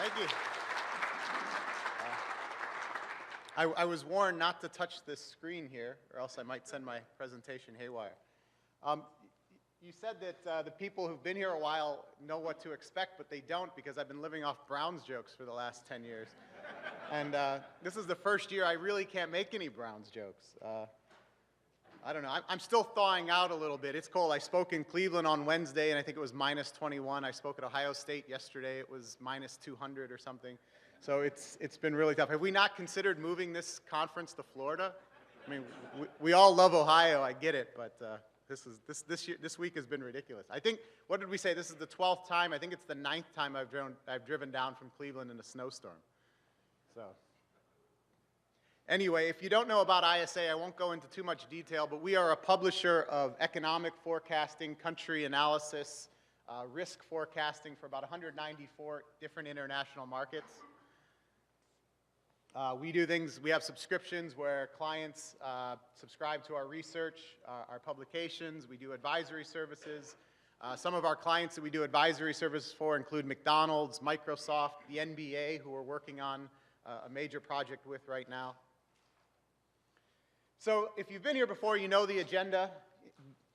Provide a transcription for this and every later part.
Thank you. I was warned not to touch this screen here, or else I might send my presentation haywire. You said that the people who've been here a while know what to expect, but they don't, because I've been living off Browns jokes for the last 10 years. And this is the first year I really can't make any Browns jokes. I don't know. I'm still thawing out a little bit. It's cold. I spoke in Cleveland on Wednesday, and I think it was minus 21. I spoke at Ohio State yesterday. It was minus 200 or something. So it's been really tough. Have we not considered moving this conference to Florida? I mean, we all love Ohio. I get it, but this week has been ridiculous. I think, what did we say? This is the 12th time. I think it's the 9th time I've driven down from Cleveland in a snowstorm. So anyway, if you don't know about ISA, I won't go into too much detail, but we are a publisher of economic forecasting, country analysis, risk forecasting for about 194 different international markets. We do things, we have subscriptions where clients subscribe to our research, our publications. We do advisory services. Some of our clients that we do advisory services for include McDonald's, Microsoft, the NBA, who we're working on a major project with right now. So if you've been here before, you know the agenda.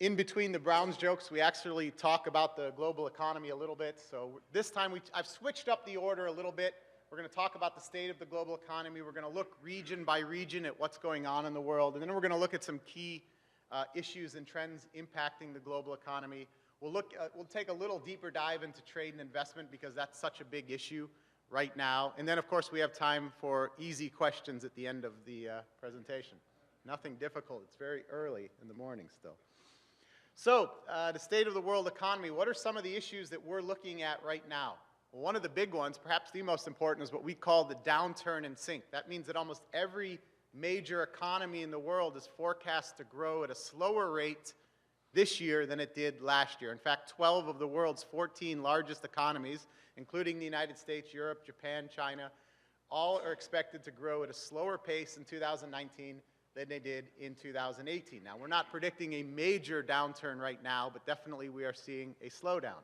In between the Browns jokes, we actually talk about the global economy a little bit. So this time I've switched up the order a little bit. We're going to talk about the state of the global economy. We're going to look region by region at what's going on in the world. And then we're going to look at some key issues and trends impacting the global economy. We'll take a little deeper dive into trade and investment because that's such a big issue right now. And then, of course, we have time for easy questions at the end of the presentation. Nothing difficult. It's very early in the morning still. So, the state of the world economy, what are some of the issues that we're looking at right now? Well, one of the big ones, perhaps the most important, is what we call the downturn in sync. That means that almost every major economy in the world is forecast to grow at a slower rate this year than it did last year. In fact, 12 of the world's 14 largest economies, including the United States, Europe, Japan, China, all are expected to grow at a slower pace in 2019 than they did in 2018. Now, we're not predicting a major downturn right now, but definitely we are seeing a slowdown.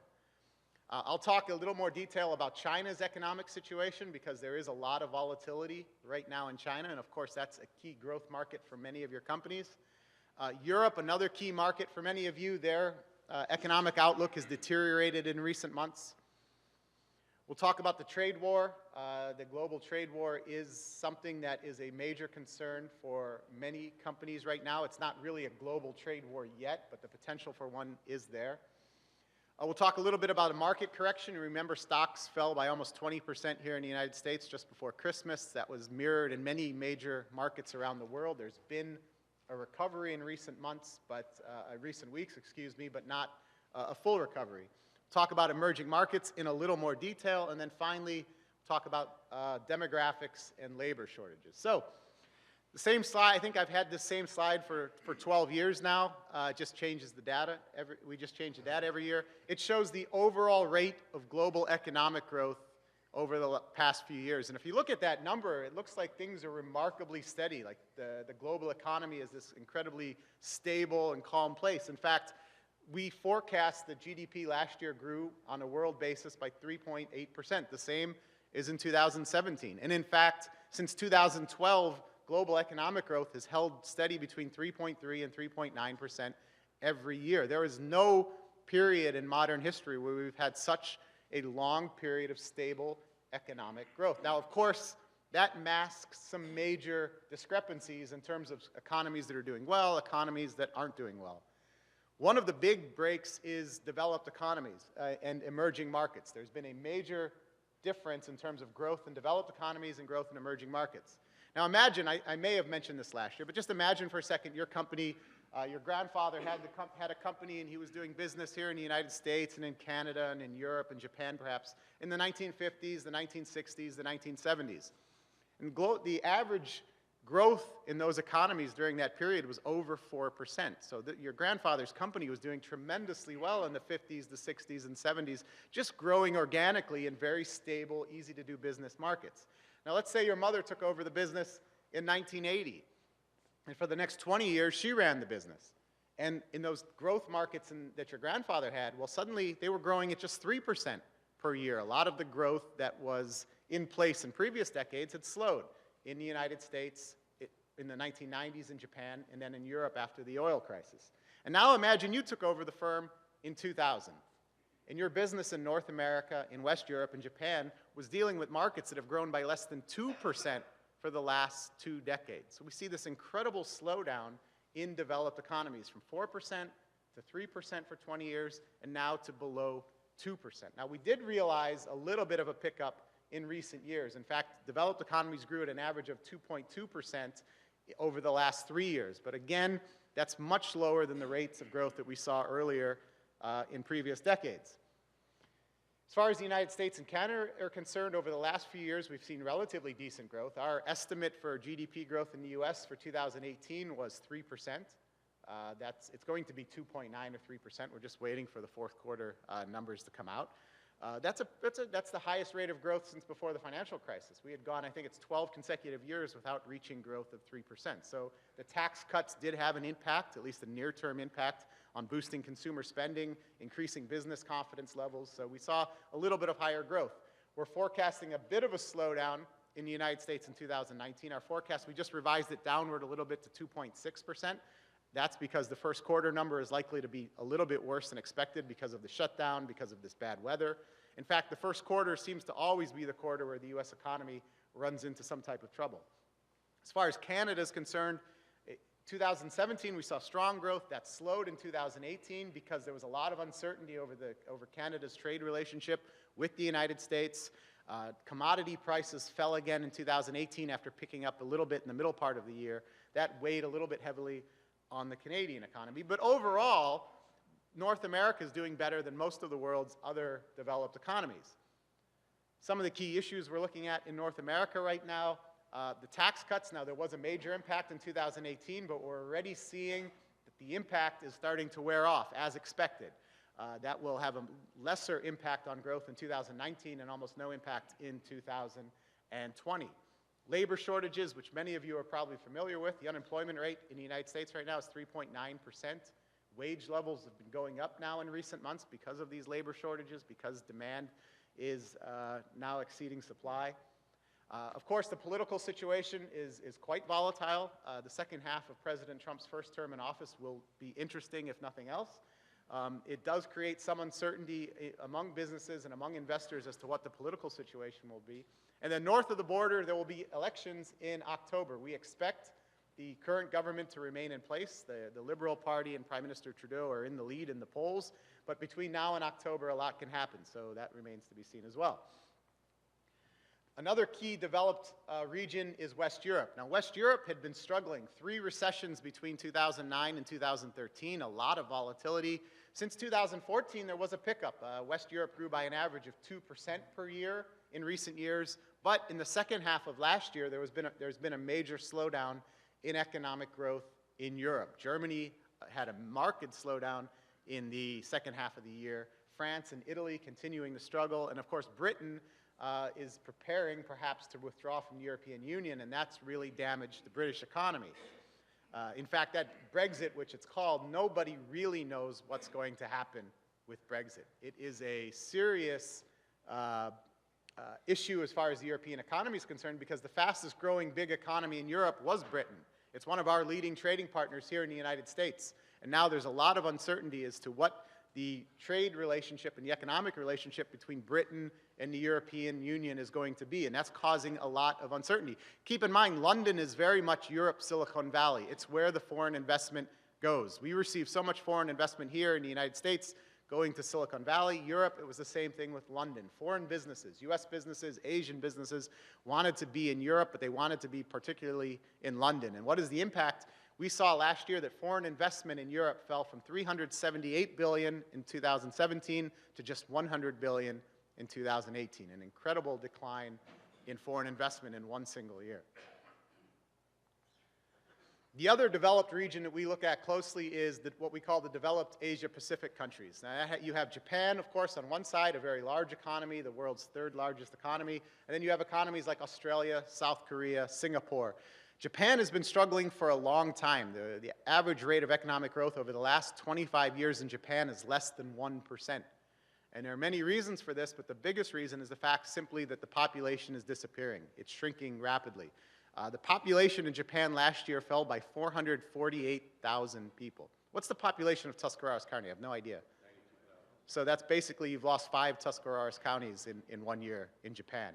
I'll talk a little more detail about China's economic situation because there is a lot of volatility right now in China, and of course that's a key growth market for many of your companies. Europe, another key market for many of you, their economic outlook has deteriorated in recent months. We'll talk about the trade war. The global trade war is something that is a major concern for many companies right now. It's not really a global trade war yet, but the potential for one is there. We'll talk a little bit about a market correction. Remember, stocks fell by almost 20% here in the United States just before Christmas. That was mirrored in many major markets around the world. There's been a recovery in recent months, recent weeks, but not a full recovery. Talk about emerging markets in a little more detail, and then finally talk about demographics and labor shortages. So, the same slide, I think I've had this same slide for 12 years now. It just changes the data. We just change the data every year. It shows the overall rate of global economic growth over the past few years. And if you look at that number, it looks like things are remarkably steady. Like the global economy is this incredibly stable and calm place. In fact, we forecast that GDP last year grew on a world basis by 3.8%. The same is in 2017. And in fact, since 2012, global economic growth has held steady between 3.3 and 3.9% every year. There is no period in modern history where we've had such a long period of stable economic growth. Now, of course, that masks some major discrepancies in terms of economies that are doing well, economies that aren't doing well. One of the big breaks is developed economies and emerging markets. There's been a major difference in terms of growth in developed economies and growth in emerging markets. Now imagine, I may have mentioned this last year, but just imagine for a second your company, your grandfather had a company and he was doing business here in the United States and in Canada and in Europe and Japan perhaps in the 1950s, the 1960s, the 1970s. And the average growth in those economies during that period was over 4%. So your grandfather's company was doing tremendously well in the 50s, the 60s, and 70s, just growing organically in very stable, easy to do business markets. Now let's say your mother took over the business in 1980, and for the next 20 years she ran the business. And in those growth markets that your grandfather had, well, suddenly they were growing at just 3% per year. A lot of the growth that was in place in previous decades had slowed in the United States, in the 1990s in Japan, and then in Europe after the oil crisis. And now imagine you took over the firm in 2000. And your business in North America, in West Europe, and Japan was dealing with markets that have grown by less than 2% for the last 2 decades. So we see this incredible slowdown in developed economies from 4% to 3% for 20 years, and now to below 2%. Now, we did realize a little bit of a pickup in recent years. In fact, developed economies grew at an average of 2.2% over the last 3 years. But again, that's much lower than the rates of growth that we saw earlier in previous decades. As far as the United States and Canada are concerned, over the last few years, we've seen relatively decent growth. Our estimate for GDP growth in the US for 2018 was 3%. It's going to be 2.9 or 3%. We're just waiting for the fourth quarter numbers to come out. That's the highest rate of growth since before the financial crisis. We had gone, I think it's 12 consecutive years without reaching growth of 3%. So the tax cuts did have an impact, at least a near-term impact, on boosting consumer spending, increasing business confidence levels. So we saw a little bit of higher growth. We're forecasting a bit of a slowdown in the United States in 2019. Our forecast, we just revised it downward a little bit to 2.6%. That's because the first quarter number is likely to be a little bit worse than expected because of the shutdown, because of this bad weather. In fact, the first quarter seems to always be the quarter where the US economy runs into some type of trouble. As far as Canada is concerned, 2017 we saw strong growth. That slowed in 2018 because there was a lot of uncertainty over Canada's trade relationship with the United States. Commodity prices fell again in 2018 after picking up a little bit in the middle part of the year. That weighed a little bit heavily on the Canadian economy. But overall, North America is doing better than most of the world's other developed economies. Some of the key issues we're looking at in North America right now, the tax cuts. Now, there was a major impact in 2018, but we're already seeing that the impact is starting to wear off, as expected. That will have a lesser impact on growth in 2019 and almost no impact in 2020. Labor shortages, which many of you are probably familiar with. The unemployment rate in the United States right now is 3.9%. Wage levels have been going up now in recent months because of these labor shortages, because demand is now exceeding supply. Of course, the political situation is quite volatile. The second half of President Trump's first term in office will be interesting, if nothing else. It does create some uncertainty among businesses and among investors as to what the political situation will be. And then north of the border, there will be elections in October. We expect the current government to remain in place. The Liberal Party and Prime Minister Trudeau are in the lead in the polls. But between now and October, a lot can happen. So that remains to be seen as well. Another key developed region is West Europe. Now, West Europe had been struggling. 3 recessions between 2009 and 2013, a lot of volatility. Since 2014, there was a pickup. West Europe grew by an average of 2% per year in recent years. But in the second half of last year, there's been a major slowdown in economic growth in Europe. Germany had a marked slowdown in the second half of the year. France and Italy continuing to struggle. And of course, Britain is preparing perhaps to withdraw from the European Union, and that's really damaged the British economy. In fact, that Brexit, which it's called, nobody really knows what's going to happen with Brexit. It is a serious issue as far as the European economy is concerned, because the fastest growing big economy in Europe was Britain. It's one of our leading trading partners here in the United States. And now there's a lot of uncertainty as to what the trade relationship and the economic relationship between Britain and the European Union is going to be, and that's causing a lot of uncertainty. Keep in mind, London is very much Europe's Silicon Valley. It's where the foreign investment goes. We receive so much foreign investment here in the United States going to Silicon Valley. Europe, it was the same thing with London. Foreign businesses, US businesses, Asian businesses wanted to be in Europe, but they wanted to be particularly in London. And what is the impact? We saw last year that foreign investment in Europe fell from $378 billion in 2017 to just $100 billion in 2018, an incredible decline in foreign investment in one single year. The other developed region that we look at closely is what we call the developed Asia-Pacific countries. Now, you have Japan, of course, on one side, a very large economy, the world's 3rd largest economy, and then you have economies like Australia, South Korea, Singapore. Japan has been struggling for a long time. The average rate of economic growth over the last 25 years in Japan is less than 1%. And there are many reasons for this, but the biggest reason is the fact simply that the population is disappearing. It's shrinking rapidly. The population in Japan last year fell by 448,000 people. What's the population of Tuscarawas County? I have no idea. So that's basically, you've lost 5 Tuscarawas counties in 1 year in Japan.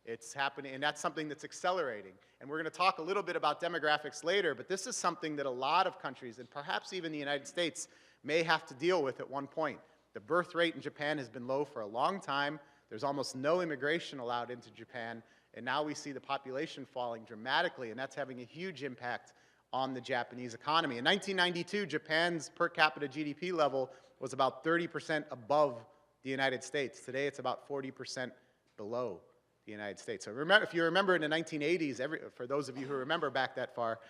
It's happening, and that's something that's accelerating. And we're going to talk a little bit about demographics later, but this is something that a lot of countries, and perhaps even the United States, may have to deal with at one point. The birth rate in Japan has been low for a long time. There's almost no immigration allowed into Japan, and now we see the population falling dramatically, and that's having a huge impact on the Japanese economy. In 1992, Japan's per capita GDP level was about 30% above the United States. Today, it's about 40% below the United States. So remember, if you remember in the 1980s, for those of you who remember back that far,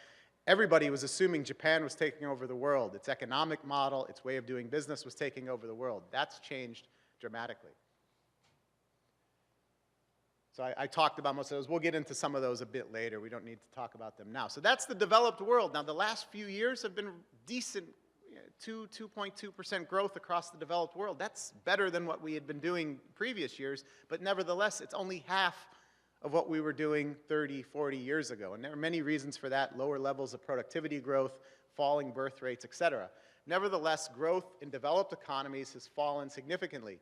everybody was assuming Japan was taking over the world. Its economic model, its way of doing business was taking over the world. That's changed dramatically. So I talked about most of those. We'll get into some of those a bit later. We don't need to talk about them now. So that's the developed world. Now, the last few years have been decent, 2.2% growth across the developed world. That's better than what we had been doing previous years, but nevertheless, it's only half of what we were doing 30, 40 years ago. And there are many reasons for that: lower levels of productivity growth, falling birth rates, et cetera. Nevertheless, growth in developed economies has fallen significantly.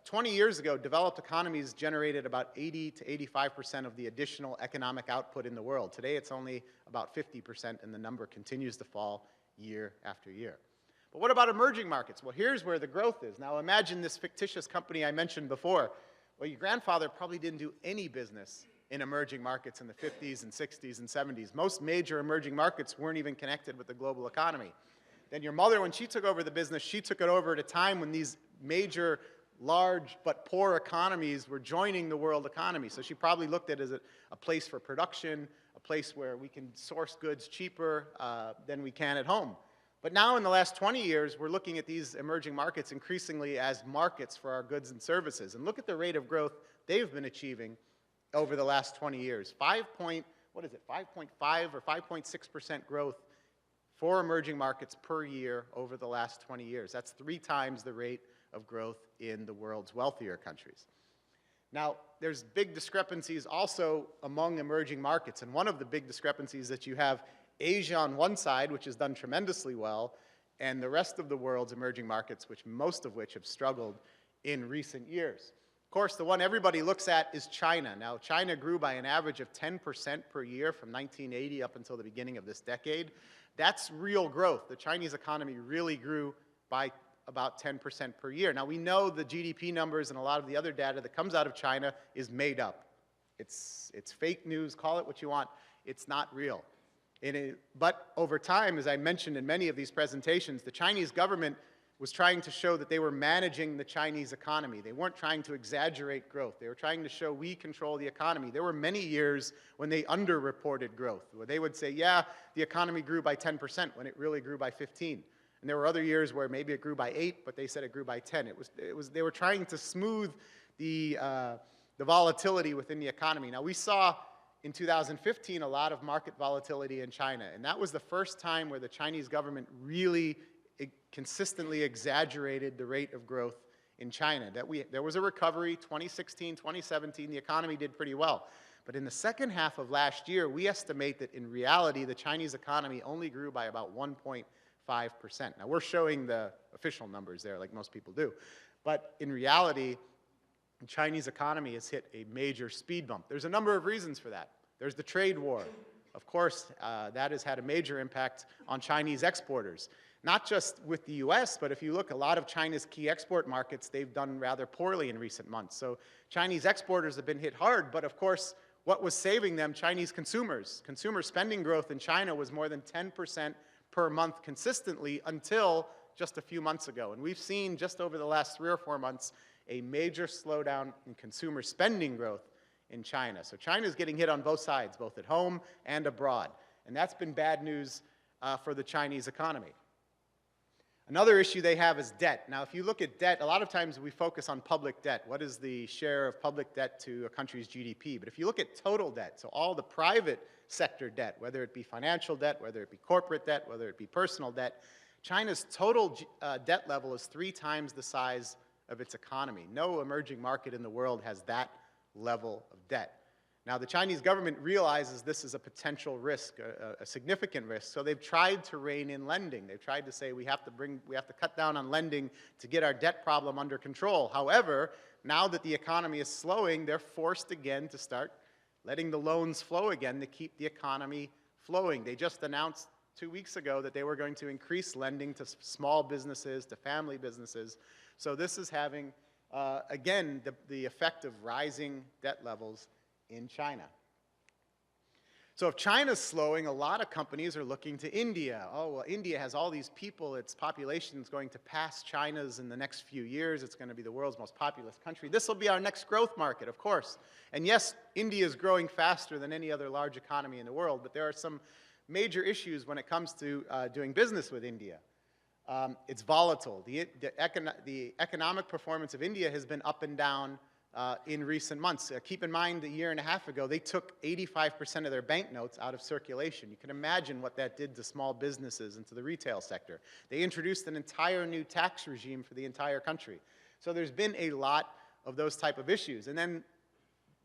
20 years ago, developed economies generated about 80 to 85% of the additional economic output in the world. Today, it's only about 50%, and the number continues to fall year after year. But what about emerging markets? Well, here's where the growth is. Now, imagine this fictitious company I mentioned before. Well, your grandfather probably didn't do any business in emerging markets in the 50s and 60s and 70s. Most major emerging markets weren't even connected with the global economy. Then your mother, when she took over the business, she took it over at a time when these major, large but poor economies were joining the world economy. So she probably looked at it as a place for production, a place where we can source goods cheaper than we can at home. But now in the last 20 years, we're looking at these emerging markets increasingly as markets for our goods and services. And look at the rate of growth they've been achieving over the last 20 years. 5.5 or 5.6% growth for emerging markets per year over the last 20 years. That's 3 times the rate of growth in the world's wealthier countries. Now, there's big discrepancies also among emerging markets. And one of the big discrepancies that you have Asia on one side, which has done tremendously well, and the rest of the world's emerging markets, most of which have struggled in recent years. Of course, the one everybody looks at is China. Now, China grew by an average of 10% per year from 1980 up until the beginning of this decade. That's real growth. The Chinese economy really grew by about 10% per year. Now, we know the GDP numbers and a lot of the other data that comes out of China is made up. It's fake news, call it what you want. It's not real. But over time, as I mentioned in many of these presentations, the Chinese government was trying to show that they were managing the Chinese economy. They weren't trying to exaggerate growth. They were trying to show we control the economy. There were many years when they underreported growth, where they would say, yeah, the economy grew by 10% when it really grew by 15. And there were other years where maybe it grew by 8, but they said it grew by 10. They were trying to smooth the volatility within the economy. Now, we saw in 2015 a lot of market volatility in China, and that was the first time where the Chinese government really consistently exaggerated the rate of growth in China. There was a recovery, 2016, 2017, the economy did pretty well. But in the second half of last year, we estimate that in reality, the Chinese economy only grew by about 1.5%. Now, we're showing the official numbers there, like most people do. But in reality, the Chinese economy has hit a major speed bump. There's a number of reasons for that. There's the trade war. Of course, that has had a major impact on Chinese exporters. Not just with the US, but if you look, a lot of China's key export markets, they've done rather poorly in recent months. So Chinese exporters have been hit hard, but of course, what was saving them? Chinese consumers. Consumer spending growth in China was more than 10% per month consistently until just a few months ago. And we've seen just over the last 3 or 4 months a major slowdown in consumer spending growth in China. So China's getting hit on both sides, both at home and abroad. And that's been bad news for the Chinese economy. Another issue they have is debt. Now, if you look at debt, a lot of times we focus on public debt. What is the share of public debt to a country's GDP? But if you look at total debt, so all the private sector debt, whether it be financial debt, whether it be corporate debt, whether it be personal debt, China's total debt level is 3 times the size of its economy. No emerging market in the world has that level of debt. Now, the Chinese government realizes this is a potential risk, a significant risk, so they've tried to rein in lending. They've tried to say we have to cut down on lending to get our debt problem under control. However, now that the economy is slowing, they're forced again to start letting the loans flow again to keep the economy flowing. They just announced 2 weeks ago that they were going to increase lending to small businesses, to family businesses. So this is having, again, the effect of rising debt levels in China. So if China's slowing, a lot of companies are looking to India. Oh, well, India has all these people. Its population is going to pass China's in the next few years. It's going to be the world's most populous country. This will be our next growth market, of course. And yes, India is growing faster than any other large economy in the world, but there are some major issues when it comes to doing business with India. It's volatile. The economic performance of India has been up and down in recent months. Keep in mind, a year and a half ago, they took 85% of their banknotes out of circulation. You can imagine what that did to small businesses and to the retail sector. They introduced an entire new tax regime for the entire country. So there's been a lot of those type of issues. And then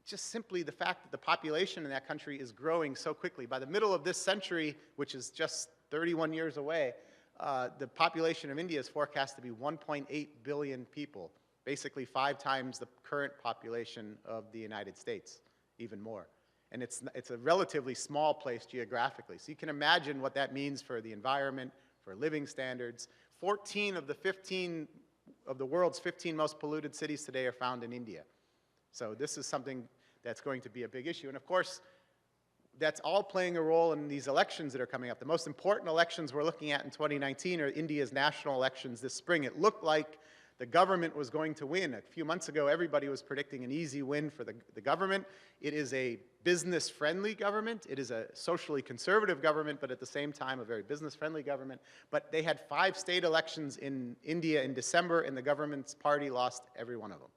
just simply the fact that the population in that country is growing so quickly. By the middle of this century, which is just 31 years away, the population of India is forecast to be 1.8 billion people. Basically 5 times the current population of the United States, even more. And it's a relatively small place geographically. So you can imagine what that means for the environment, for living standards. 14 of the world's 15 most polluted cities today are found in India. So this is something that's going to be a big issue. And of course, that's all playing a role in these elections that are coming up. The most important elections we're looking at in 2019 are India's national elections this spring. It looked like the government was going to win. A few months ago, everybody was predicting an easy win for the government. It is a business-friendly government. It is a socially conservative government, but at the same time, a very business-friendly government. But they had 5 state elections in India in December, and the government's party lost every one of them.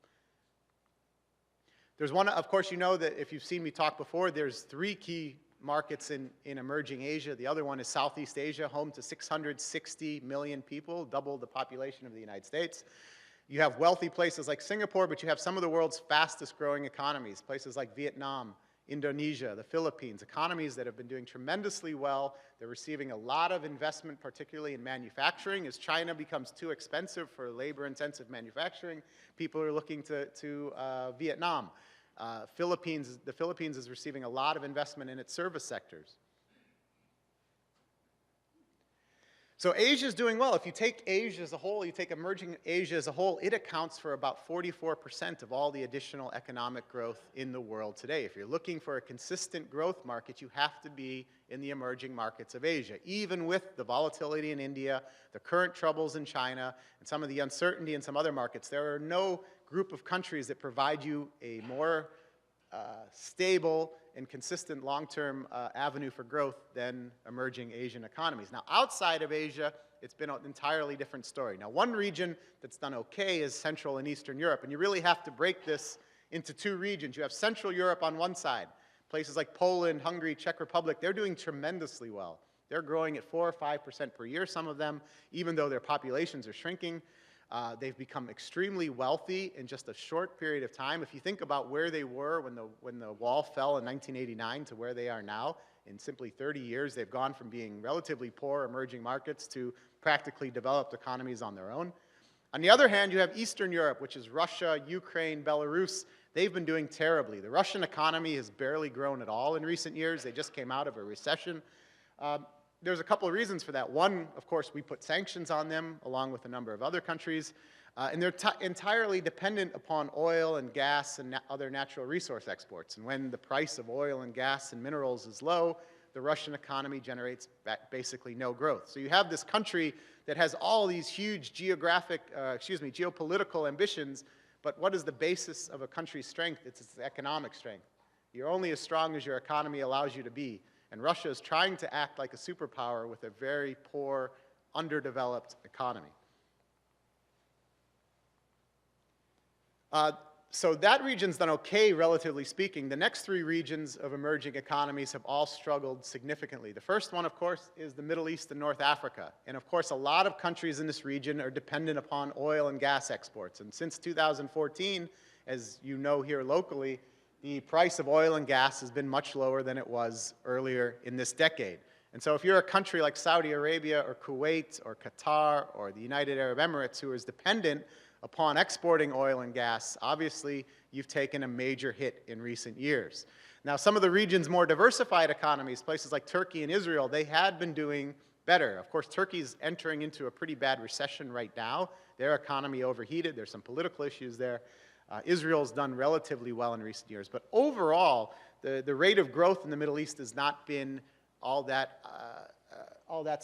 There's one, of course, you know that if you've seen me talk before, there's 3 key markets in emerging Asia. The other one is Southeast Asia, home to 660 million people, double the population of the United States. You have wealthy places like Singapore, but you have some of the world's fastest growing economies, places like Vietnam, Indonesia, the Philippines, economies that have been doing tremendously well. They're receiving a lot of investment, particularly in manufacturing. As China becomes too expensive for labor-intensive manufacturing, people are looking to Vietnam. The Philippines is receiving a lot of investment in its service sectors. So Asia is doing well. If you take Asia as a whole, you take emerging Asia as a whole, it accounts for about 44% of all the additional economic growth in the world today. If you're looking for a consistent growth market, you have to be in the emerging markets of Asia. Even with the volatility in India, the current troubles in China, and some of the uncertainty in some other markets, there are no group of countries that provide you a more stable and consistent long-term avenue for growth than emerging Asian economies. Now, outside of Asia, it's been an entirely different story. Now, one region that's done okay is Central and Eastern Europe, and you really have to break this into 2 regions. You have Central Europe on one side, places like Poland, Hungary, Czech Republic, they're doing tremendously well. They're growing at 4 or 5% per year, some of them, even though their populations are shrinking. They've become extremely wealthy in just a short period of time. If you think about where they were when the wall fell in 1989 to where they are now, in simply 30 years, they've gone from being relatively poor emerging markets to practically developed economies on their own. On the other hand, you have Eastern Europe, which is Russia, Ukraine, Belarus. They've been doing terribly. The Russian economy has barely grown at all in recent years. They just came out of a recession. There's a couple of reasons for that. One, of course, we put sanctions on them, along with a number of other countries. And they're entirely dependent upon oil and gas and other natural resource exports. And when the price of oil and gas and minerals is low, the Russian economy generates basically no growth. So you have this country that has all these huge geopolitical ambitions, but what is the basis of a country's strength? It's its economic strength. You're only as strong as your economy allows you to be. And Russia is trying to act like a superpower with a very poor, underdeveloped economy. So that region's done okay, relatively speaking. The next three regions of emerging economies have all struggled significantly. The first one, of course, is the Middle East and North Africa. And of course, a lot of countries in this region are dependent upon oil and gas exports. And since 2014, as you know here locally, the price of oil and gas has been much lower than it was earlier in this decade. And so if you're a country like Saudi Arabia or Kuwait or Qatar or the United Arab Emirates who is dependent upon exporting oil and gas, obviously you've taken a major hit in recent years. Now, some of the region's more diversified economies, places like Turkey and Israel, they had been doing better. Of course, Turkey's entering into a pretty bad recession right now. Their economy overheated. There's some political issues there. Israel's done relatively well in recent years. But overall, the rate of growth in the Middle East has not been all that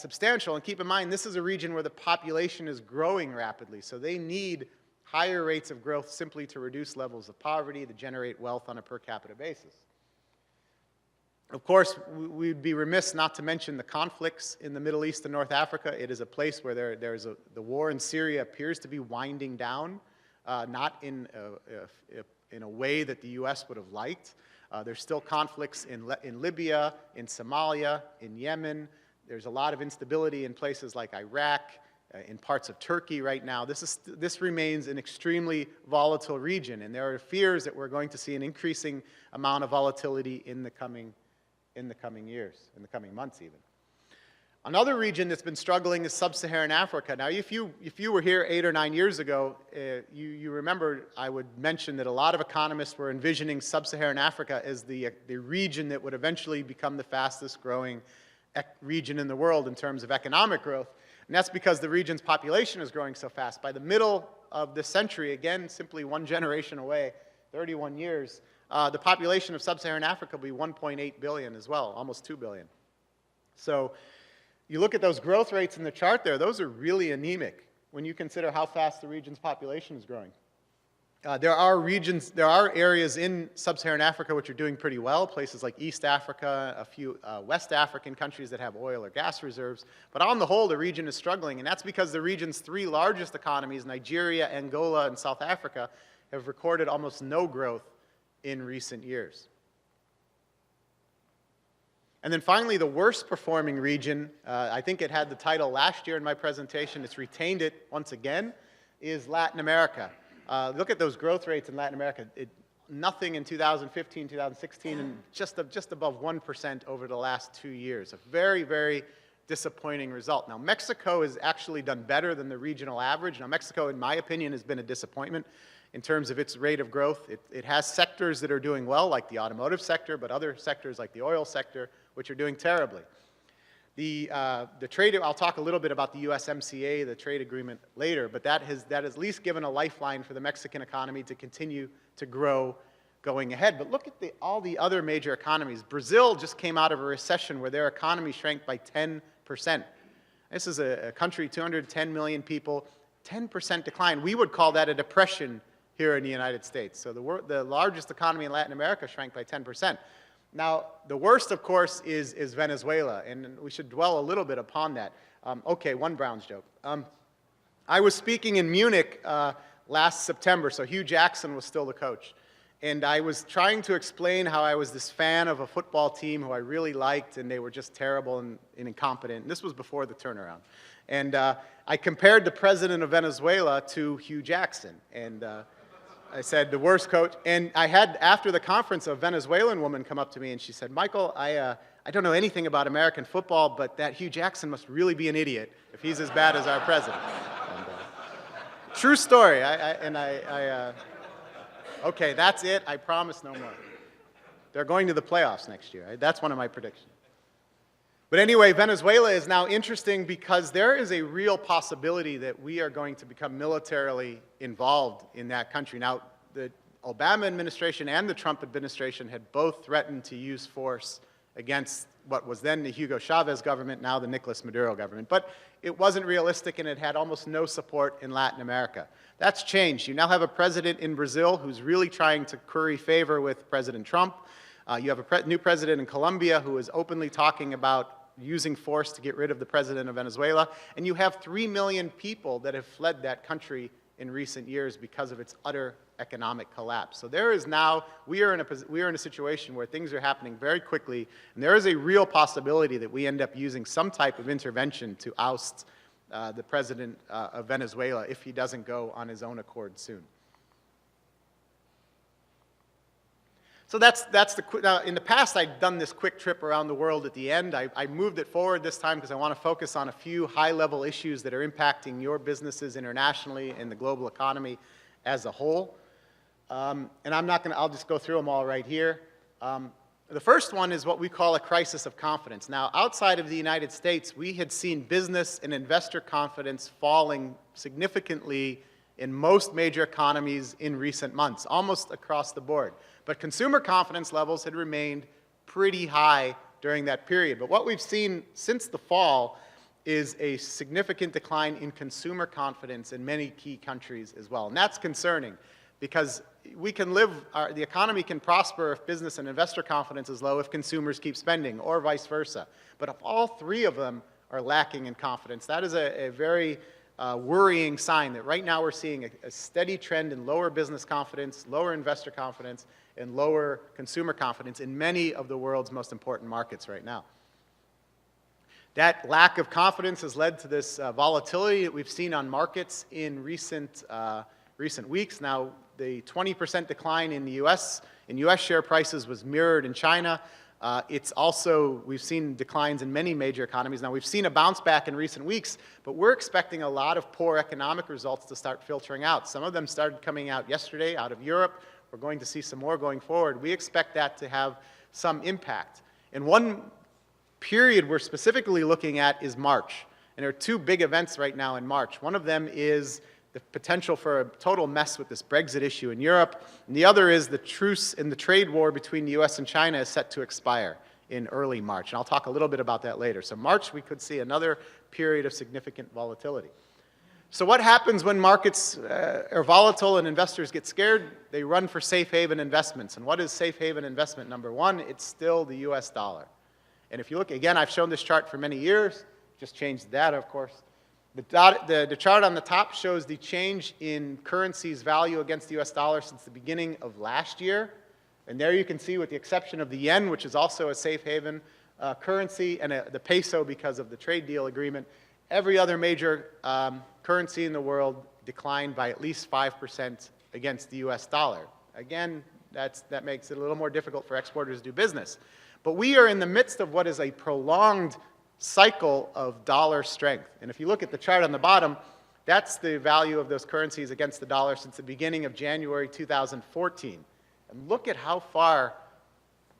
substantial. And keep in mind, this is a region where the population is growing rapidly. So they need higher rates of growth simply to reduce levels of poverty, to generate wealth on a per capita basis. Of course, we'd be remiss not to mention the conflicts in the Middle East and North Africa. It is a place where the war in Syria appears to be winding down, not in a way that the US would have liked. There's still conflicts in Libya, in Somalia, in Yemen. There's a lot of instability in places like Iraq, in parts of Turkey right now. This remains an extremely volatile region, and there are fears that we're going to see an increasing amount of volatility in the coming years, in the coming months even. Another region that's been struggling is Sub-Saharan Africa. Now, if you were here 8 or 9 years ago, you remember I would mention that a lot of economists were envisioning Sub-Saharan Africa as the region that would eventually become the fastest growing region in the world in terms of economic growth. And that's because the region's population is growing so fast. By the middle of the century, again, simply one generation away, 31 years, the population of Sub-Saharan Africa will be 1.8 billion as well, almost 2 billion. So you look at those growth rates in the chart there, those are really anemic when you consider how fast the region's population is growing. There are areas in Sub-Saharan Africa which are doing pretty well, places like East Africa, a few West African countries that have oil or gas reserves. But on the whole, the region is struggling, and that's because the region's three largest economies, Nigeria, Angola, and South Africa, have recorded almost no growth in recent years. And then finally, the worst performing region, I think it had the title last year in my presentation, it's retained it once again, is Latin America. Look at those growth rates in Latin America. Nothing in 2015, 2016, and just above 1% over the last 2 years. A very, very disappointing result. Now, Mexico has actually done better than the regional average. Now, Mexico, in my opinion, has been a disappointment in terms of its rate of growth. It has sectors that are doing well, like the automotive sector, but other sectors like the oil sector, which are doing terribly. The trade, I'll talk a little bit about the USMCA, the trade agreement, later, but that has at least given a lifeline for the Mexican economy to continue to grow going ahead. But look at all the other major economies. Brazil just came out of a recession where their economy shrank by 10%. This is a country, 210 million people, 10% decline. We would call that a depression here in the United States. So the largest economy in Latin America shrank by 10%. Now, the worst, of course, is Venezuela, and we should dwell a little bit upon that. Okay, one Browns joke. I was speaking in Munich last September, so Hugh Jackson was still the coach. And I was trying to explain how I was this fan of a football team who I really liked, and they were just terrible and incompetent. And this was before the turnaround. And I compared the president of Venezuela to Hugh Jackson. And I said, the worst coach. And I had, after the conference, a Venezuelan woman come up to me, and she said, Michael, I don't know anything about American football, but that Hugh Jackson must really be an idiot if he's as bad as our president. And, true story. Okay, that's it. I promise no more. They're going to the playoffs next year. That's one of my predictions. But anyway, Venezuela is now interesting because there is a real possibility that we are going to become militarily involved in that country. Now, the Obama administration and the Trump administration had both threatened to use force against what was then the Hugo Chavez government, now the Nicolas Maduro government. But it wasn't realistic, and it had almost no support in Latin America. That's changed. You now have a president in Brazil who's really trying to curry favor with President Trump. You have a new president in Colombia who is openly talking about using force to get rid of the president of Venezuela. And you have 3 million people that have fled that country in recent years because of its utter economic collapse. So there is now, we are in a situation where things are happening very quickly, and there is a real possibility that we end up using some type of intervention to oust the president of Venezuela if he doesn't go on his own accord soon. So now, in the past, I'd done this quick trip around the world at the end. I moved it forward this time because I want to focus on a few high-level issues that are impacting your businesses internationally and the global economy as a whole. And I'll just go through them all right here. The first one is what we call a crisis of confidence. Now, outside of the United States, we had seen business and investor confidence falling significantly in most major economies in recent months, almost across the board. But consumer confidence levels had remained pretty high during that period. But what we've seen since the fall is a significant decline in consumer confidence in many key countries as well. And that's concerning because we can the economy can prosper if business and investor confidence is low if consumers keep spending, or vice versa. But if all three of them are lacking in confidence, that is a very worrying sign that right now we're seeing a steady trend in lower business confidence, lower investor confidence, and lower consumer confidence in many of the world's most important markets right now. That lack of confidence has led to this volatility that we've seen on markets in recent weeks. Now, the 20% decline in the U.S. share prices was mirrored in China. We've seen declines in many major economies. Now, we've seen a bounce back in recent weeks, but we're expecting a lot of poor economic results to start filtering out. Some of them started coming out yesterday out of Europe. We're going to see some more going forward. We expect that to have some impact. And one period we're specifically looking at is March. And there are two big events right now in March. One of them is the potential for a total mess with this Brexit issue in Europe. And the other is the truce in the trade war between the US and China is set to expire in early March. And I'll talk a little bit about that later. So March, we could see another period of significant volatility. So what happens when markets are volatile and investors get scared? They run for safe haven investments. And what is safe haven investment number one? It's still the US dollar. And if you look, again, I've shown this chart for many years, just changed the data, of course. The chart on the top shows the change in currency's value against the US dollar since the beginning of last year. And there you can see, with the exception of the yen, which is also a safe haven currency, and the peso because of the trade deal agreement, every other major currency in the world declined by at least 5% against the US dollar. Again, that makes it a little more difficult for exporters to do business. But we are in the midst of what is a prolonged cycle of dollar strength. And if you look at the chart on the bottom, that's the value of those currencies against the dollar since the beginning of January 2014. And look at how far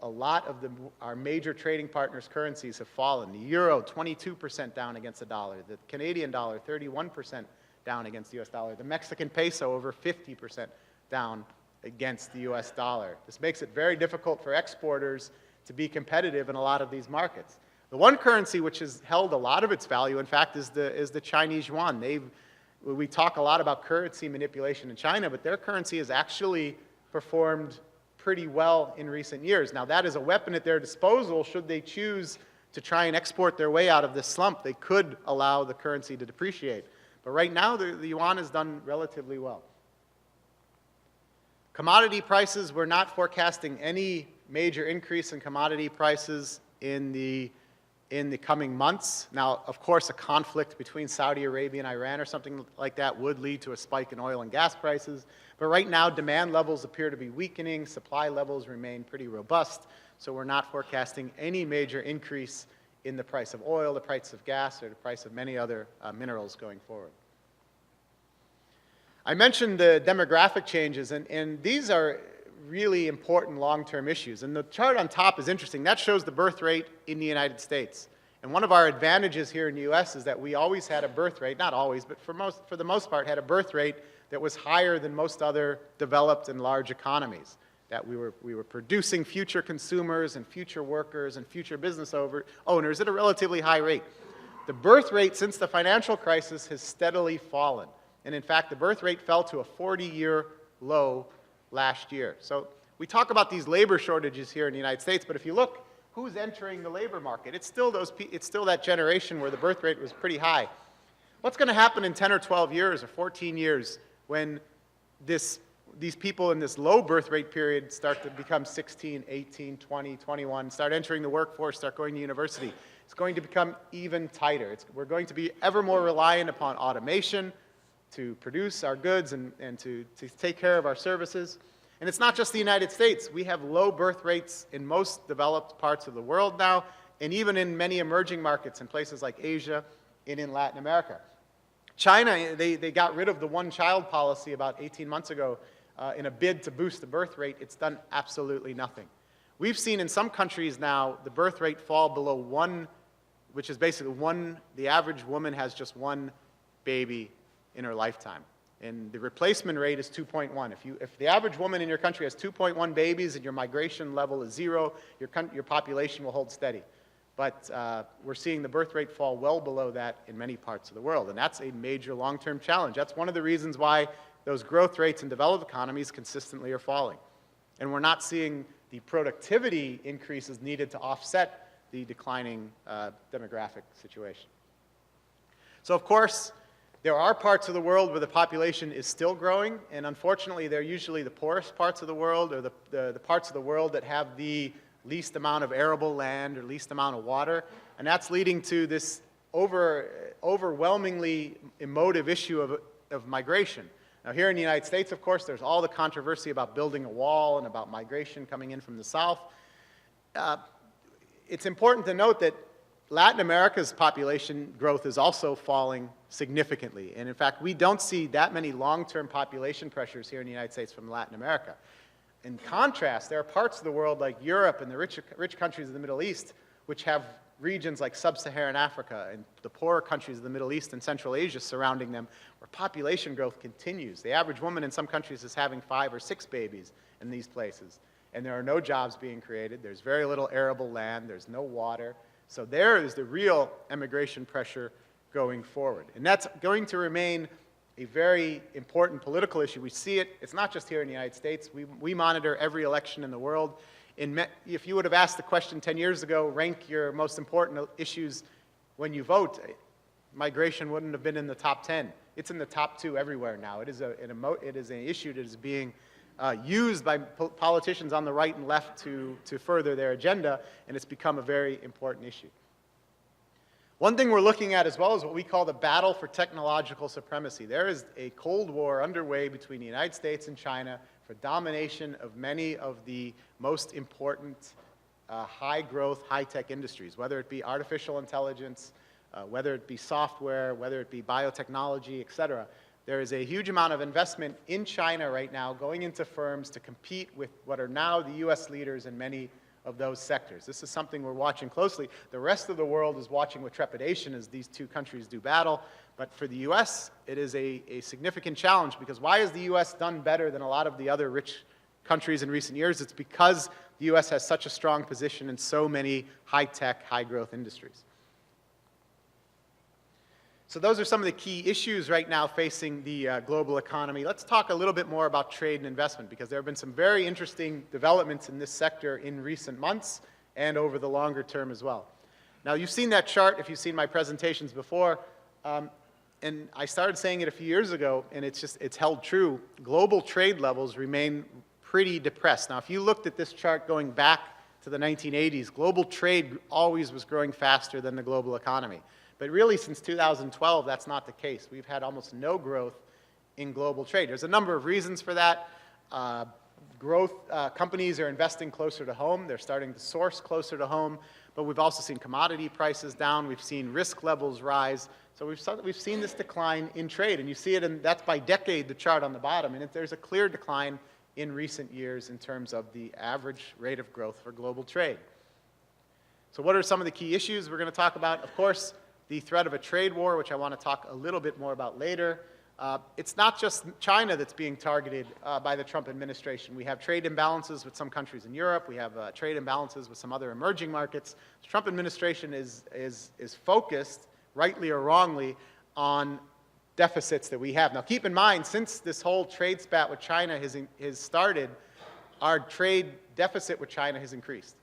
a lot of our major trading partners' currencies have fallen. The euro, 22% down against the dollar. The Canadian dollar, 31% down against the US dollar. The Mexican peso, over 50% down against the US dollar. This makes it very difficult for exporters to be competitive in a lot of these markets. The one currency which has held a lot of its value, in fact, is the Chinese yuan. We talk a lot about currency manipulation in China, but their currency has actually performed pretty well in recent years. Now, that is a weapon at their disposal should they choose to try and export their way out of this slump. They could allow the currency to depreciate. But right now, the yuan has done relatively well. Commodity prices, we're not forecasting any major increase in commodity prices in the coming months. Now, of course, a conflict between Saudi Arabia and Iran or something like that would lead to a spike in oil and gas prices. But right now, demand levels appear to be weakening. Supply levels remain pretty robust. So we're not forecasting any major increase in the price of oil, the price of gas, or the price of many other minerals going forward. I mentioned the demographic changes, and these are really important long-term issues. And the chart on top is interesting. That shows the birth rate in the United States. And one of our advantages here in the US is that we always had a birth rate, not always, but for the most part, had a birth rate that was higher than most other developed and large economies. That we were producing future consumers and future workers and future business owners at a relatively high rate. The birth rate since the financial crisis has steadily fallen. And in fact, the birth rate fell to a 40-year low last year. So we talk about these labor shortages here in the United States, but if you look, who's entering the labor market? It's still that generation where the birth rate was pretty high. What's going to happen in 10 or 12 years or 14 years when these people in this low birth rate period start to become 16, 18, 20, 21, start entering the workforce, start going to university. It's going to become even tighter. We're going to be ever more reliant upon automation to produce our goods and to take care of our services. And it's not just the United States. We have low birth rates in most developed parts of the world now, and even in many emerging markets in places like Asia and in Latin America. China, they got rid of the one-child policy about 18 months ago in a bid to boost the birth rate. It's done absolutely nothing. We've seen in some countries now the birth rate fall below 1, which is basically the average woman has just 1 baby in her lifetime. And the replacement rate is 2.1. If the average woman in your country has 2.1 babies and your migration level is 0, your population will hold steady. But we're seeing the birth rate fall well below that in many parts of the world, and that's a major long-term challenge. That's one of the reasons why those growth rates in developed economies consistently are falling. And we're not seeing the productivity increases needed to offset the declining demographic situation. So of course, there are parts of the world where the population is still growing, and unfortunately they're usually the poorest parts of the world, or the parts of the world that have the least amount of arable land or least amount of water, and that's leading to this overwhelmingly emotive issue of migration. Now here in the United States, of course, there's all the controversy about building a wall and about migration coming in from the south. It's important to note that Latin America's population growth is also falling significantly. And in fact, we don't see that many long-term population pressures here in the United States from Latin America. In contrast, there are parts of the world like Europe and the rich countries of the Middle East, which have regions like Sub-Saharan Africa and the poorer countries of the Middle East and Central Asia surrounding them, where population growth continues. The average woman in some countries is having 5 or 6 babies in these places, and there are no jobs being created. There's very little arable land. There's no water. So there is the real immigration pressure going forward. And that's going to remain a very important political issue. We see it. It's not just here in the United States. We monitor every election in the world. If you would have asked the question 10 years ago, rank your most important issues when you vote, migration wouldn't have been in the top 10. It's in the top 2 everywhere now. It is an issue that is being used by politicians on the right and left to further their agenda, and it's become a very important issue. One thing we're looking at as well is what we call the battle for technological supremacy. There is a Cold War underway between the United States and China for domination of many of the most important high-growth, high-tech industries, whether it be artificial intelligence, whether it be software, whether it be biotechnology, et cetera. There is a huge amount of investment in China right now going into firms to compete with what are now the U.S. leaders in many of those sectors. This is something we're watching closely. The rest of the world is watching with trepidation as these two countries do battle. But for the U.S., it is a significant challenge, because why has the U.S. done better than a lot of the other rich countries in recent years? It's because the U.S. has such a strong position in so many high-tech, high-growth industries. So those are some of the key issues right now facing the global economy. Let's talk a little bit more about trade and investment, because there have been some very interesting developments in this sector in recent months and over the longer term as well. Now, you've seen that chart if you've seen my presentations before, and I started saying it a few years ago, and it's held true. Global trade levels remain pretty depressed. Now, if you looked at this chart going back to the 1980s, global trade always was growing faster than the global economy. But really, since 2012, that's not the case. We've had almost no growth in global trade. There's a number of reasons for that. Companies are investing closer to home. They're starting to source closer to home. But we've also seen commodity prices down. We've seen risk levels rise. So we've seen this decline in trade. And you see it, and that's by decade, the chart on the bottom. And there's a clear decline in recent years in terms of the average rate of growth for global trade. So what are some of the key issues we're going to talk about? Of course, the threat of a trade war, which I want to talk a little bit more about later. It's not just China that's being targeted by the Trump administration. We have trade imbalances with some countries in Europe. We have trade imbalances with some other emerging markets. The Trump administration is focused, rightly or wrongly, on deficits that we have. Now, keep in mind, since this whole trade spat with China has started, our trade deficit with China has increased.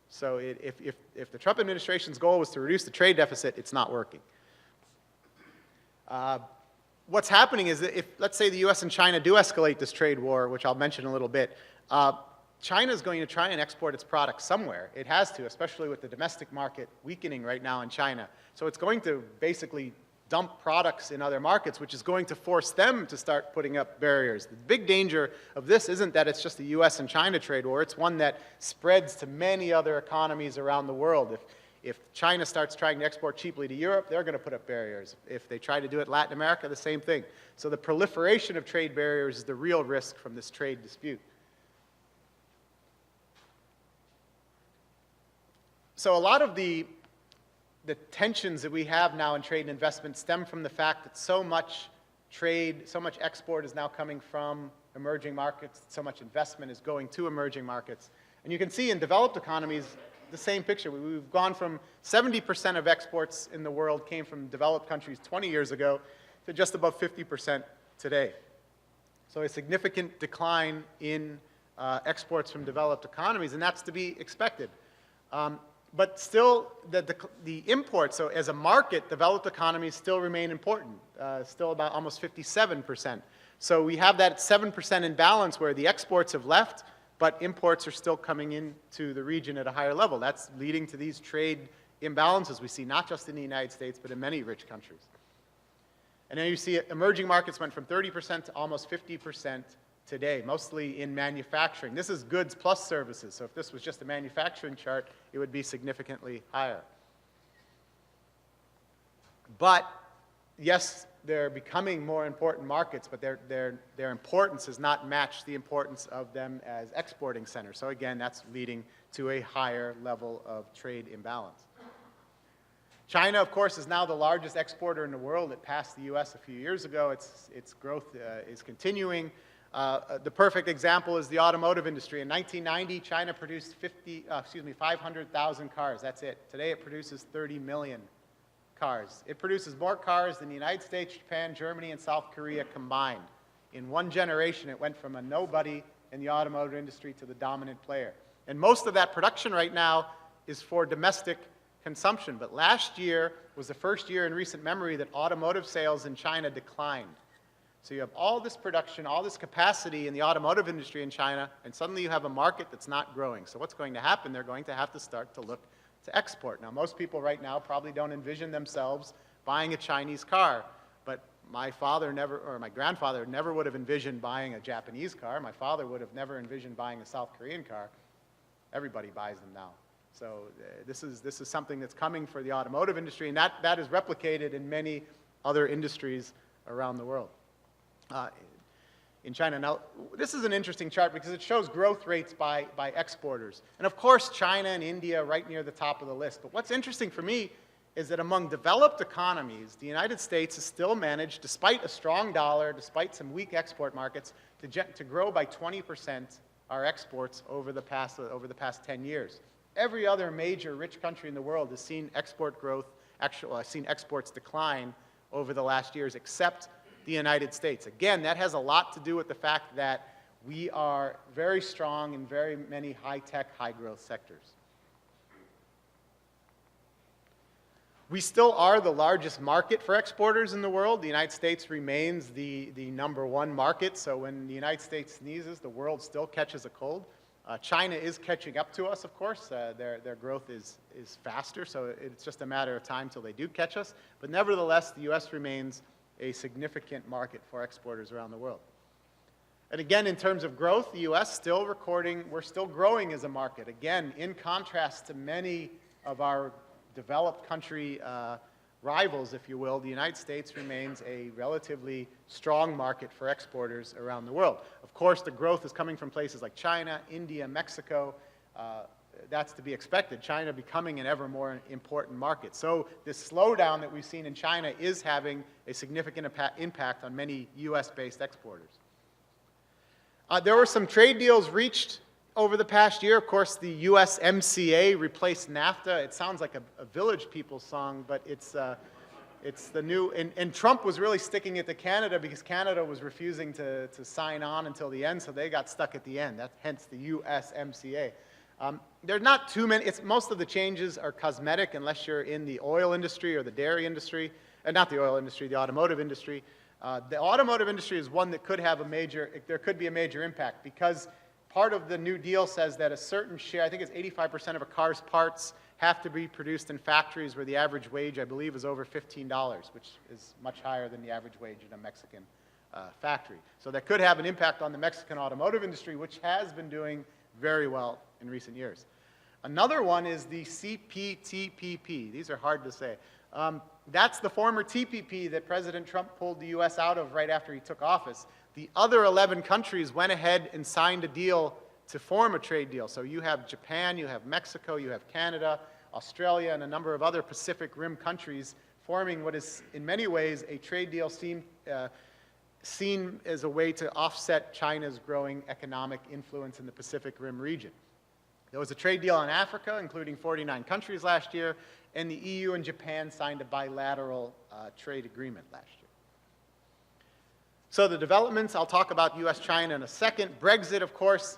So if the Trump administration's goal was to reduce the trade deficit, it's not working. what's happening is that if, let's say, the US and China do escalate this trade war, which I'll mention in a little bit, China is going to try and export its products somewhere. It has to, especially with the domestic market weakening right now in China. So it's going to basically dump products in other markets, which is going to force them to start putting up barriers. The big danger of this isn't that it's just a US and China trade war. It's one that spreads to many other economies around the world. If China starts trying to export cheaply to Europe, they're going to put up barriers. If they try to do it in Latin America, the same thing. So the proliferation of trade barriers is the real risk from this trade dispute. So a lot of the tensions that we have now in trade and investment stem from the fact that so much trade, so much export is now coming from emerging markets, so much investment is going to emerging markets. And you can see in developed economies the same picture. We've gone from 70% of exports in the world came from developed countries 20 years ago to just above 50% today. So a significant decline in exports from developed economies, and that's to be expected. But still, the imports, so as a market, developed economies still remain important, still about almost 57%. So we have that 7% imbalance where the exports have left, but imports are still coming into the region at a higher level. That's leading to these trade imbalances we see, not just in the United States, but in many rich countries. And then you see emerging markets went from 30% to almost 50% today, mostly in manufacturing. This is goods plus services, so if this was just a manufacturing chart, it would be significantly higher. But yes, they're becoming more important markets, but their importance has not matched the importance of them as exporting centers. So again, that's leading to a higher level of trade imbalance. China, of course, is now the largest exporter in the world. It passed the US a few years ago. Its growth is continuing. The perfect example is the automotive industry. In 1990, China produced 500,000 cars. That's it. Today, it produces 30 million cars. It produces more cars than the United States, Japan, Germany, and South Korea combined. In one generation, it went from a nobody in the automotive industry to the dominant player. And most of that production right now is for domestic consumption. But last year was the first year in recent memory that automotive sales in China declined. So you have all this production, all this capacity in the automotive industry in China, and suddenly you have a market that's not growing. So what's going to happen? They're going to have to start to look to export. Now, most people right now probably don't envision themselves buying a Chinese car, but my father never, or my grandfather never would have envisioned buying a Japanese car. My father would have never envisioned buying a South Korean car. Everybody buys them now. So this is something that's coming for the automotive industry, and that is replicated in many other industries around the world. In China. Now, this is an interesting chart because it shows growth rates by exporters. And of course, China and India right near the top of the list. But what's interesting for me is that among developed economies, the United States has still managed, despite a strong dollar, despite some weak export markets, to grow by 20% our exports over the past 10 years. Every other major rich country in the world has seen export growth, seen exports decline over the last years, except the United States. Again, that has a lot to do with the fact that we are very strong in very many high-tech, high-growth sectors. We still are the largest market for exporters in the world. The United States remains the #1 market, so when the United States sneezes, the world still catches a cold. China is catching up to us, of course. Their growth is faster, so it's just a matter of time till they do catch us. But nevertheless, the U.S. remains a significant market for exporters around the world. And again, in terms of growth, the U.S. we're still growing as a market. Again, in contrast to many of our developed country rivals, if you will, the United States remains a relatively strong market for exporters around the world. Of course, the growth is coming from places like China, India, Mexico. That's to be expected, China becoming an ever more important market. So this slowdown that we've seen in China is having a significant impact on many US-based exporters. There were some trade deals reached over the past year. Of course, the USMCA replaced NAFTA. It sounds like a Village People song, but it's the new, and Trump was really sticking it to Canada because Canada was refusing to sign on until the end, so they got stuck at the end. That's hence the USMCA. There's not too many, most of the changes are cosmetic unless you're in the oil industry or the dairy industry, not the oil industry, the automotive industry. The automotive industry is one that could have there could be a major impact, because part of the New Deal says that a certain share, I think it's 85% of a car's parts, have to be produced in factories where the average wage, I believe, is over $15, which is much higher than the average wage in a Mexican factory. So that could have an impact on the Mexican automotive industry, which has been doing very well in recent years. Another one is the CPTPP. These are hard to say. That's the former TPP that President Trump pulled the U.S. out of right after he took office. The other 11 countries went ahead and signed a deal to form a trade deal. So you have Japan, you have Mexico, you have Canada, Australia, and a number of other Pacific Rim countries forming what is, in many ways, a trade deal seen as a way to offset China's growing economic influence in the Pacific Rim region. There was a trade deal on Africa, including 49 countries last year, and the EU and Japan signed a bilateral trade agreement last year. So the developments, I'll talk about US-China in a second. Brexit, of course,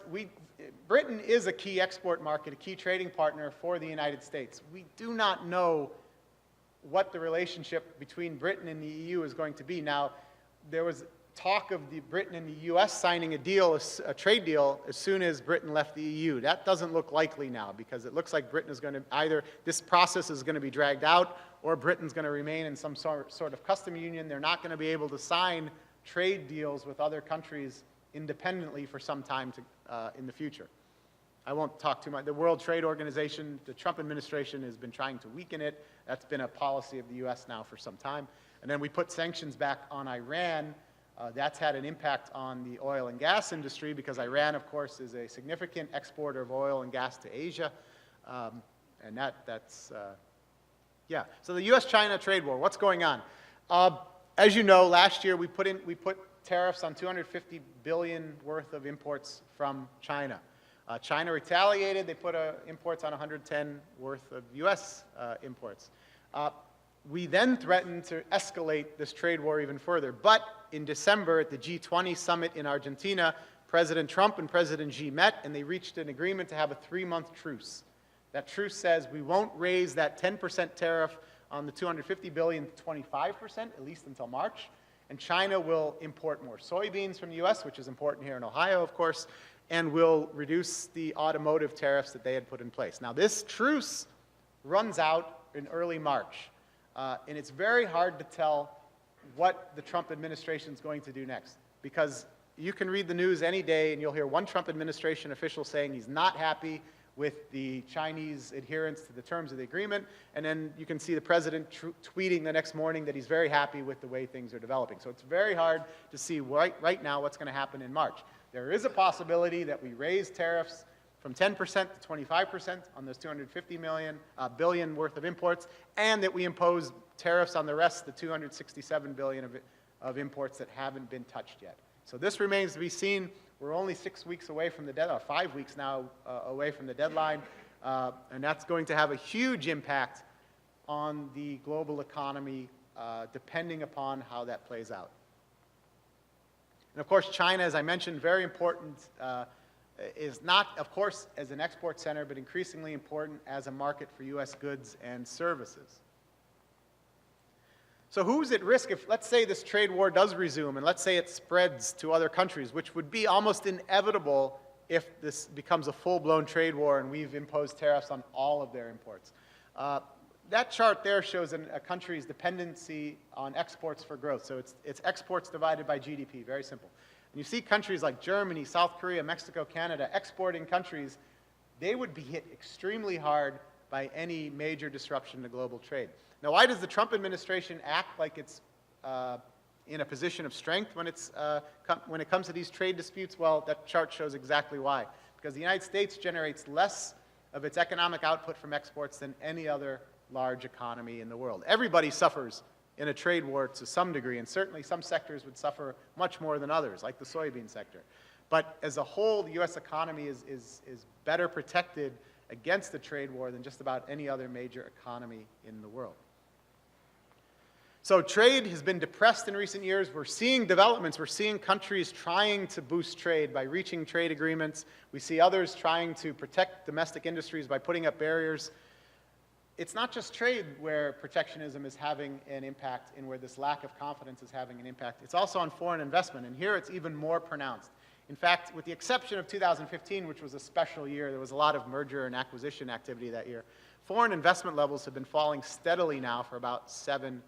Britain is a key export market, a key trading partner for the United States. We do not know what the relationship between Britain and the EU is going to be. Now, there was talk of Britain and the US signing a trade deal as soon as Britain left the EU. That doesn't look likely now, because it looks like Britain is going to either, this process is going to be dragged out, or Britain's going to remain in some sort of custom union. They're not going to be able to sign trade deals with other countries independently for some time in the future. I won't talk too much. The World Trade Organization, the Trump administration has been trying to weaken it. That's been a policy of the US now for some time. And then we put sanctions back on Iran. That's had an impact on the oil and gas industry, because Iran, of course, is a significant exporter of oil and gas to Asia. And yeah. So the US-China trade war, what's going on? As you know, last year we put tariffs on $250 billion worth of imports from China. China retaliated. They put imports on 110 worth of US imports. We then threatened to escalate this trade war even further. But in December at the G20 summit in Argentina, President Trump and President Xi met, and they reached an agreement to have a 3-month truce. That truce says we won't raise that 10% tariff on the $250 billion to 25%, at least until March. And China will import more soybeans from the US, which is important here in Ohio, of course, and will reduce the automotive tariffs that they had put in place. Now, this truce runs out in early March. And it's very hard to tell what the Trump administration is going to do next, because you can read the news any day and you'll hear one Trump administration official saying he's not happy with the Chinese adherence to the terms of the agreement, and then you can see the president tweeting the next morning that he's very happy with the way things are developing. So it's very hard to see right now what's going to happen in March. There is a possibility that we raise tariffs from 10% to 25% on those $250 billion worth of imports, and that we impose tariffs on the rest, the $267 billion of imports that haven't been touched yet. So this remains to be seen. We're only 6 weeks away from the deadline, 5 weeks now away from the deadline, and that's going to have a huge impact on the global economy, depending upon how that plays out. And of course, China, as I mentioned, very important, is not, of course, as an export center, but increasingly important as a market for US goods and services. So who's at risk if, let's say, this trade war does resume, and let's say it spreads to other countries, which would be almost inevitable if this becomes a full-blown trade war and we've imposed tariffs on all of their imports. That chart there shows a country's dependency on exports for growth. So it's exports divided by GDP, very simple. And you see countries like Germany, South Korea, Mexico, Canada, exporting countries, they would be hit extremely hard by any major disruption to global trade. Now, why does the Trump administration act like it's in a position of strength when it comes to these trade disputes? Well, that chart shows exactly why. Because the United States generates less of its economic output from exports than any other large economy in the world. Everybody suffers in a trade war to some degree, and certainly some sectors would suffer much more than others, like the soybean sector. But as a whole, the US economy is better protected against the trade war than just about any other major economy in the world. So trade has been depressed in recent years. We're seeing developments. We're seeing countries trying to boost trade by reaching trade agreements. We see others trying to protect domestic industries by putting up barriers. it's not just trade where protectionism is having an impact and where this lack of confidence is having an impact. It's also on foreign investment, and here it's even more pronounced. In fact, with the exception of 2015, which was a special year, there was a lot of merger and acquisition activity that year, foreign investment levels have been falling steadily now for about 7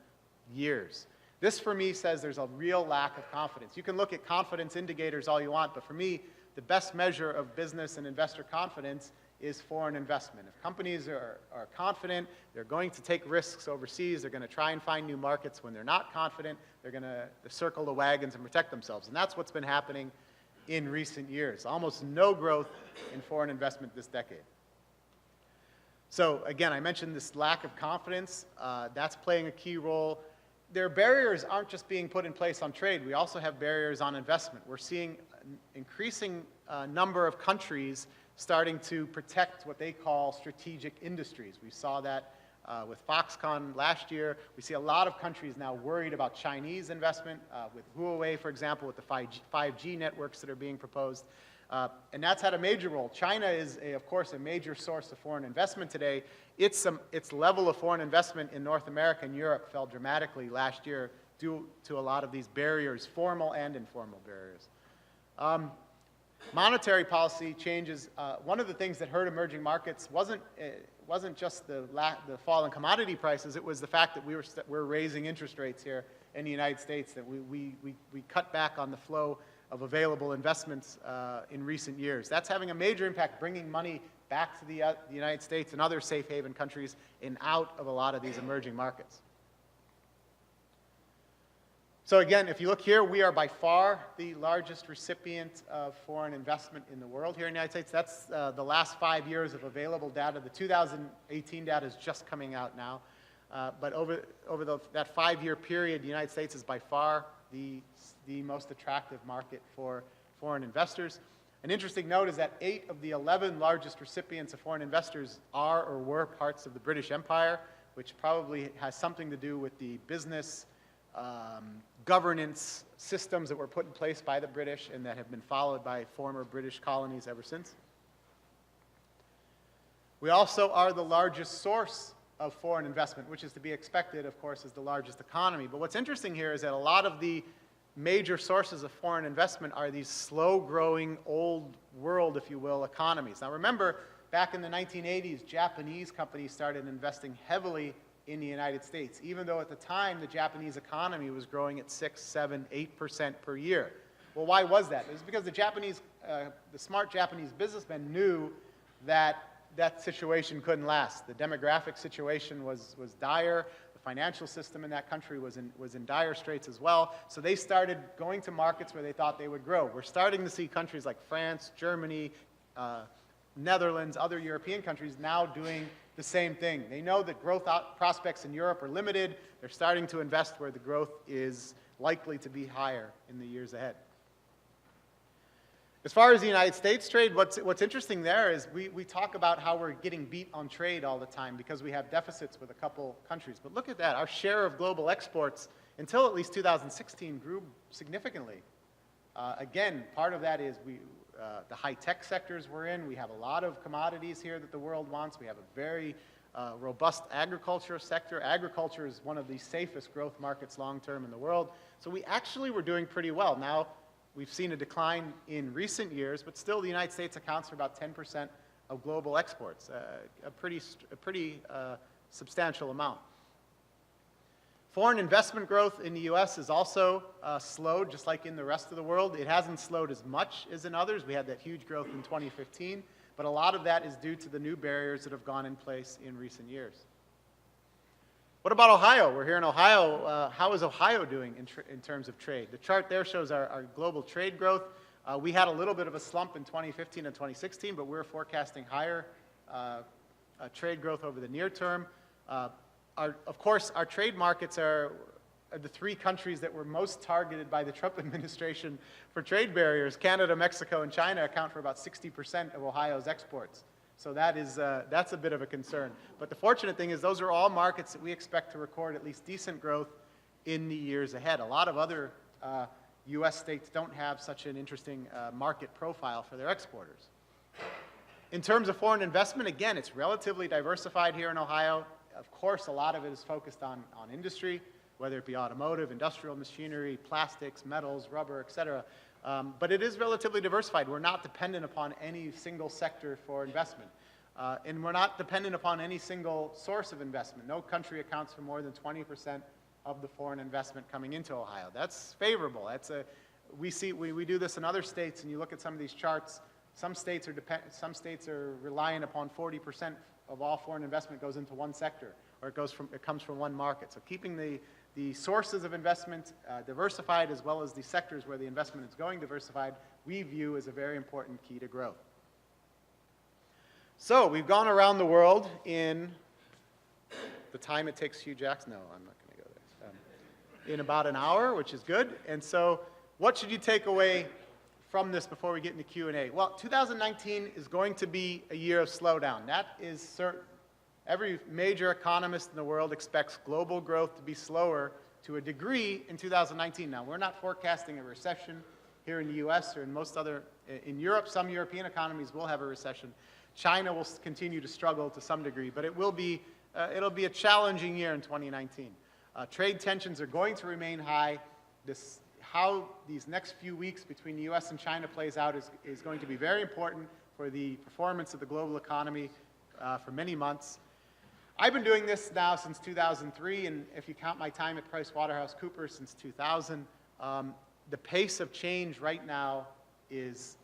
years. This, for me, says there's a real lack of confidence. You can look at confidence indicators all you want, but for me, the best measure of business and investor confidence is foreign investment. If companies are confident, they're going to take risks overseas, they're going to try and find new markets. When they're not confident, they're going to circle the wagons and protect themselves. And that's what's been happening in recent years. Almost no growth in foreign investment this decade. So again, I mentioned this lack of confidence. That's playing a key role. Their barriers aren't just being put in place on trade. We also have barriers on investment. We're seeing an increasing number of countries starting to protect what they call strategic industries. We saw that with Foxconn last year. We see a lot of countries now worried about Chinese investment, with Huawei, for example, with the 5G networks that are being proposed. And that's had a major role. China is, of course, a major source of foreign investment today. Its level of foreign investment in North America and Europe fell dramatically last year due to a lot of these barriers, formal and informal barriers. Monetary policy changes. One of the things that hurt emerging markets wasn't just the fall in commodity prices. It was the fact that we're raising interest rates here in the United States, that we cut back on the flow of available investments in recent years. That's having a major impact, bringing money back to the United States and other safe haven countries and out of a lot of these emerging markets. So again, if you look here, we are by far the largest recipient of foreign investment in the world here in the United States. That's the last 5 years of available data. The 2018 data is just coming out now. But over that 5-year period, the United States is by far the most attractive market for foreign investors. An interesting note is that 8 of the 11 largest recipients of foreign investors are or were parts of the British Empire, which probably has something to do with the business governance systems that were put in place by the British and that have been followed by former British colonies ever since. We also are the largest source of foreign investment, which is to be expected, of course, as the largest economy. But what's interesting here is that a lot of the major sources of foreign investment are these slow-growing, old world, if you will, economies. Now remember, back in the 1980s, Japanese companies started investing heavily in the United States, even though at the time the Japanese economy was growing at 6, 7, 8% per year. Well, why was that? It was because the smart Japanese businessmen knew that that situation couldn't last. The demographic situation was dire. The financial system in that country was in dire straits as well. So they started going to markets where they thought they would grow. We're starting to see countries like France, Germany, Netherlands, other European countries now doing the same thing. They know that growth prospects in Europe are limited. They're starting to invest where the growth is likely to be higher in the years ahead. As far as the United States trade, what's interesting there is we talk about how we're getting beat on trade all the time because we have deficits with a couple countries. But look at that. Our share of global exports, until at least 2016, grew significantly. Again, part of that is the high-tech sectors we're in. We have a lot of commodities here that the world wants. We have a very robust agriculture sector. Agriculture is one of the safest growth markets long-term in the world. So we actually were doing pretty well. Now, we've seen a decline in recent years, but still the United States accounts for about 10% of global exports, a pretty substantial amount. Foreign investment growth in the U.S. is also slowed, just like in the rest of the world. It hasn't slowed as much as in others. We had that huge growth in 2015, but a lot of that is due to the new barriers that have gone in place in recent years. What about Ohio? We're here in Ohio. How is Ohio doing in terms of trade? The chart there shows our global trade growth. We had a little bit of a slump in 2015 and 2016, but we're forecasting higher trade growth over the near term. Of course, our trade markets are the 3 countries that were most targeted by the Trump administration for trade barriers. Canada, Mexico, and China account for about 60% of Ohio's exports. So that's a bit of a concern. But the fortunate thing is those are all markets that we expect to record at least decent growth in the years ahead. A lot of other U.S. states don't have such an interesting market profile for their exporters. In terms of foreign investment, again, it's relatively diversified here in Ohio. Of course, a lot of it is focused on industry, whether it be automotive, industrial machinery, plastics, metals, rubber, et cetera. But it is relatively diversified. We're not dependent upon any single sector for investment. And we're not dependent upon any single source of investment. No country accounts for more than 20% of the foreign investment coming into Ohio. That's favorable. We do this in other states, and you look at some of these charts, some states are reliant upon 40% of all foreign investment goes into one sector, or it comes from one market. So keeping the sources of investment diversified, as well as the sectors where the investment is going diversified, we view as a very important key to growth. So we've gone around the world in the time it takes Hugh Jackson. No, I'm not going to go there. In about an hour, which is good. And so what should you take away from this before we get into Q&A? Well, 2019 is going to be a year of slowdown. That is certain. Every major economist in the world expects global growth to be slower to a degree in 2019. Now, we're not forecasting a recession here in the US or in Europe. Some European economies will have a recession. China will continue to struggle to some degree, but it'll be a challenging year in 2019. Trade tensions are going to remain high. How these next few weeks between the US and China plays out is going to be very important for the performance of the global economy for many months. I've been doing this now since 2003, and if you count my time at PricewaterhouseCoopers since 2000, the pace of change right now is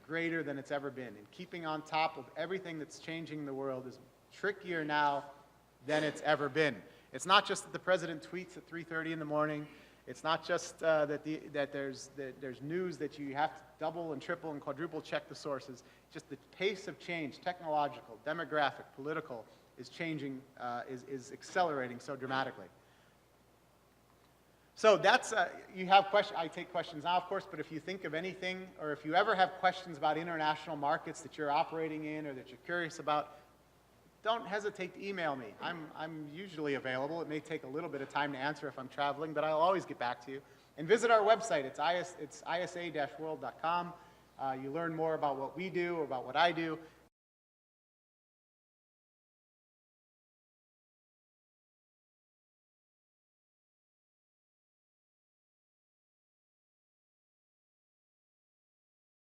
greater than it's ever been. And keeping on top of everything that's changing in the world is trickier now than it's ever been. It's not just that the president tweets at 3:30 in the morning. It's not just that there's news that you have to double and triple and quadruple check the sources. Just the pace of change, technological, demographic, political, is changing, is accelerating so dramatically. So that's, you have questions, I take questions now, of course, but if you think of anything, or if you ever have questions about international markets that you're operating in or that you're curious about, don't hesitate to email me. I'm usually available. It may take a little bit of time to answer if I'm traveling, but I'll always get back to you. And visit our website. It's isa-world.com. You learn more about what we do, or about what I do.